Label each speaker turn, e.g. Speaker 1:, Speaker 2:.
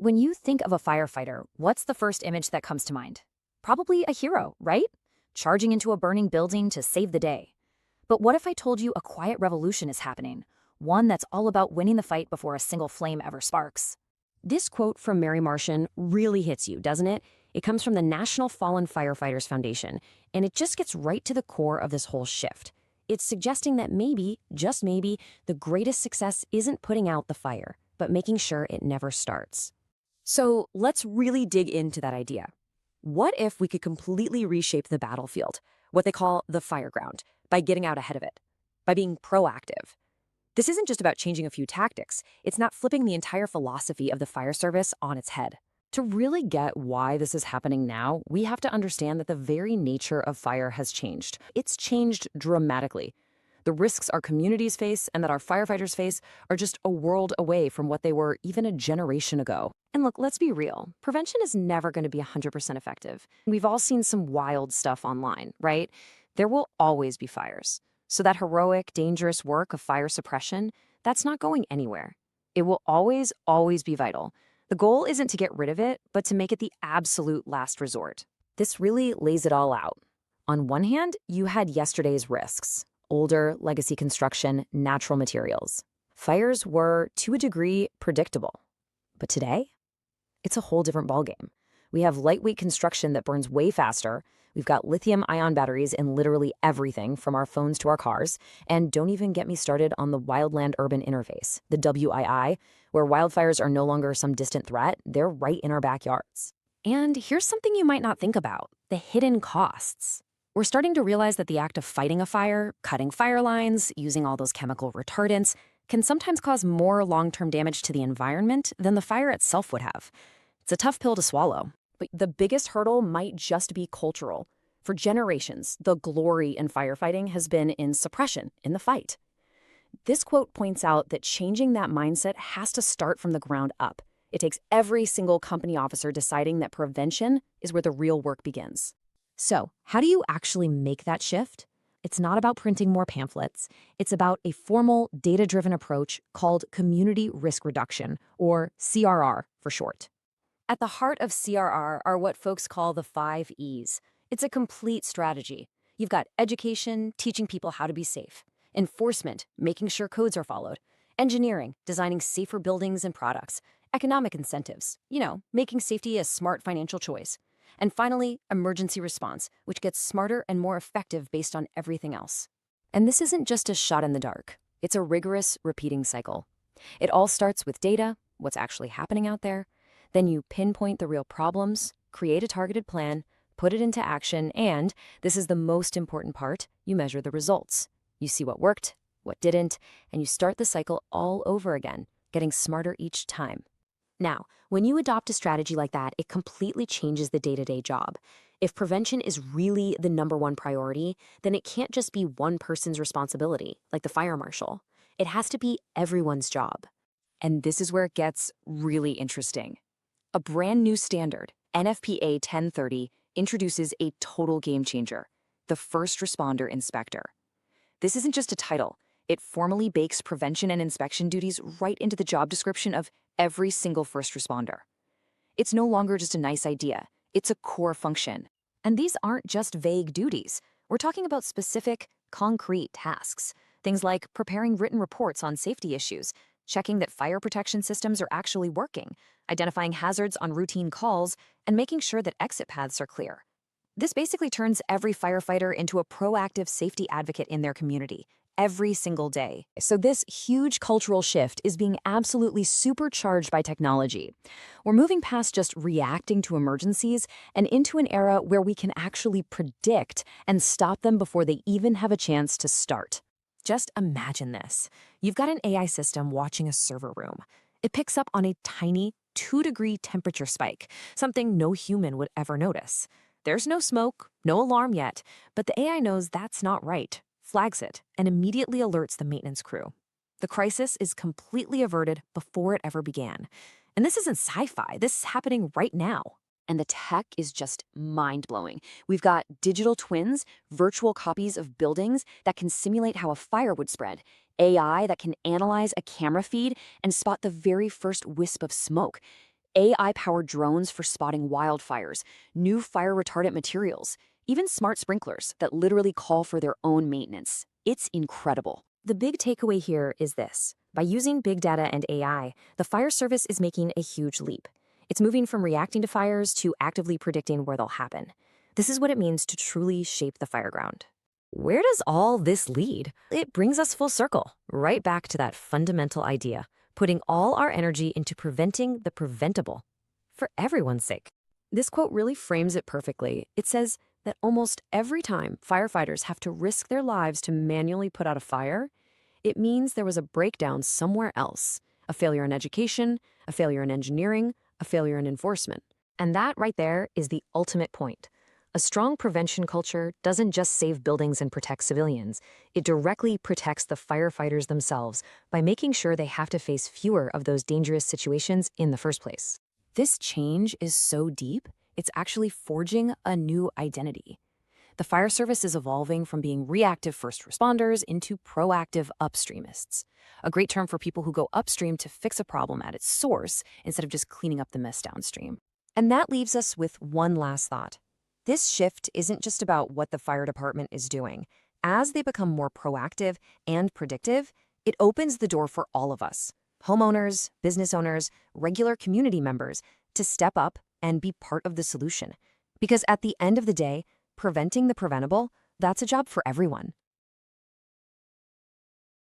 Speaker 1: When you think of a firefighter, what's the first image that comes to mind? Probably a hero, right? Charging into a burning building to save the day. But what if I told you a quiet revolution is happening? One that's all about winning the fight before a single flame ever sparks. This quote from Mary Martian really hits you, doesn't it? It comes from the National Fallen Firefighters Foundation, and it just gets right to the core of this whole shift. It's suggesting that maybe, just maybe, the greatest success isn't putting out the fire, but making sure it never starts. So let's really dig into that idea. What if we could completely reshape the battlefield, what they call the fireground, by getting out ahead of it, by being proactive? This isn't just about changing a few tactics. It's not flipping the entire philosophy of the fire service on its head. To really get why this is happening now, we have to understand that the very nature of fire has changed. It's changed dramatically. The risks our communities face and that our firefighters face are just a world away from what they were even a generation ago. And look, let's be real. Prevention is never going to be 100% effective. We've all seen some wild stuff online, right? There will always be fires. So that heroic, dangerous work of fire suppression, that's not going anywhere. It will always, always be vital. The goal isn't to get rid of it, but to make it the absolute last resort. This really lays it all out. On one hand, you had yesterday's risks. Older, legacy construction, natural materials. Fires were, to a degree, predictable. But today, it's a whole different ballgame. We have lightweight construction that burns way faster. We've got lithium-ion batteries in literally everything from our phones to our cars. And don't even get me started on the wildland-urban interface, the WII, where wildfires are no longer some distant threat. They're right in our backyards. And here's something you might not think about: the hidden costs. We're starting to realize that the act of fighting a fire, cutting fire lines, using all those chemical retardants, can sometimes cause more long-term damage to the environment than the fire itself would have. It's a tough pill to swallow. But the biggest hurdle might just be cultural. For generations, the glory in firefighting has been in suppression, in the fight. This quote points out that changing that mindset has to start from the ground up. It takes every single company officer deciding that prevention is where the real work begins. So, how do you actually make that shift? It's not about printing more pamphlets. It's about a formal, data-driven approach called community risk reduction, or CRR for short. At the heart of CRR are what folks call the 5 E's. It's a complete strategy. You've got education, teaching people how to be safe; enforcement, making sure codes are followed; engineering, designing safer buildings and products; economic incentives, making safety a smart financial choice; and finally, emergency response, which gets smarter and more effective based on everything else. And this isn't just a shot in the dark. It's a rigorous, repeating cycle. It all starts with data, what's actually happening out there. Then you pinpoint the real problems, create a targeted plan, put it into action, and, this is the most important part, you measure the results. You see what worked, what didn't, and you start the cycle all over again, getting smarter each time. Now, when you adopt a strategy like that, it completely changes the day-to-day job. If prevention is really the #1 priority, then it can't just be one person's responsibility, like the fire marshal. It has to be everyone's job. And this is where it gets really interesting. A brand new standard, NFPA 1030, introduces a total game changer: the First Responder Inspector. This isn't just a title. It formally bakes prevention and inspection duties right into the job description of every single first responder. It's no longer just a nice idea. It's a core function. And these aren't just vague duties. We're talking about specific, concrete tasks. Things like preparing written reports on safety issues, checking that fire protection systems are actually working, identifying hazards on routine calls, and making sure that exit paths are clear. This basically turns every firefighter into a proactive safety advocate in their community, every single day. So this huge cultural shift is being absolutely supercharged by technology. We're moving past just reacting to emergencies and into an era where we can actually predict and stop them before they even have a chance to start. Just imagine this. You've got an AI system watching a server room. It picks up on a tiny 2-degree temperature spike, something no human would ever notice. There's no smoke, no alarm yet, but the AI knows that's not right, flags it, and immediately alerts the maintenance crew. The crisis is completely averted before it ever began. And this isn't sci-fi, this is happening right now. And the tech is just mind-blowing. We've got digital twins, virtual copies of buildings that can simulate how a fire would spread, AI that can analyze a camera feed and spot the very first wisp of smoke. AI-powered drones for spotting wildfires, new fire-retardant materials, even smart sprinklers that literally call for their own maintenance. It's incredible. The big takeaway here is this. By using big data and AI, the fire service is making a huge leap. It's moving from reacting to fires to actively predicting where they'll happen. This is what it means to truly shape the fireground. Where does all this lead? It brings us full circle, right back to that fundamental idea, putting all our energy into preventing the preventable, for everyone's sake. This quote really frames it perfectly. It says that almost every time firefighters have to risk their lives to manually put out a fire, it means there was a breakdown somewhere else, a failure in education, a failure in engineering, a failure in enforcement. And that right there is the ultimate point. A strong prevention culture doesn't just save buildings and protect civilians. It directly protects the firefighters themselves by making sure they have to face fewer of those dangerous situations in the first place. This change is so deep, it's actually forging a new identity. The fire service is evolving from being reactive first responders into proactive upstreamists, a great term for people who go upstream to fix a problem at its source instead of just cleaning up the mess downstream. And that leaves us with one last thought. This shift isn't just about what the fire department is doing. As they become more proactive and predictive, it opens the door for all of us, homeowners, business owners, regular community members, to step up and be part of the solution. Because at the end of the day, preventing the preventable, that's a job for everyone.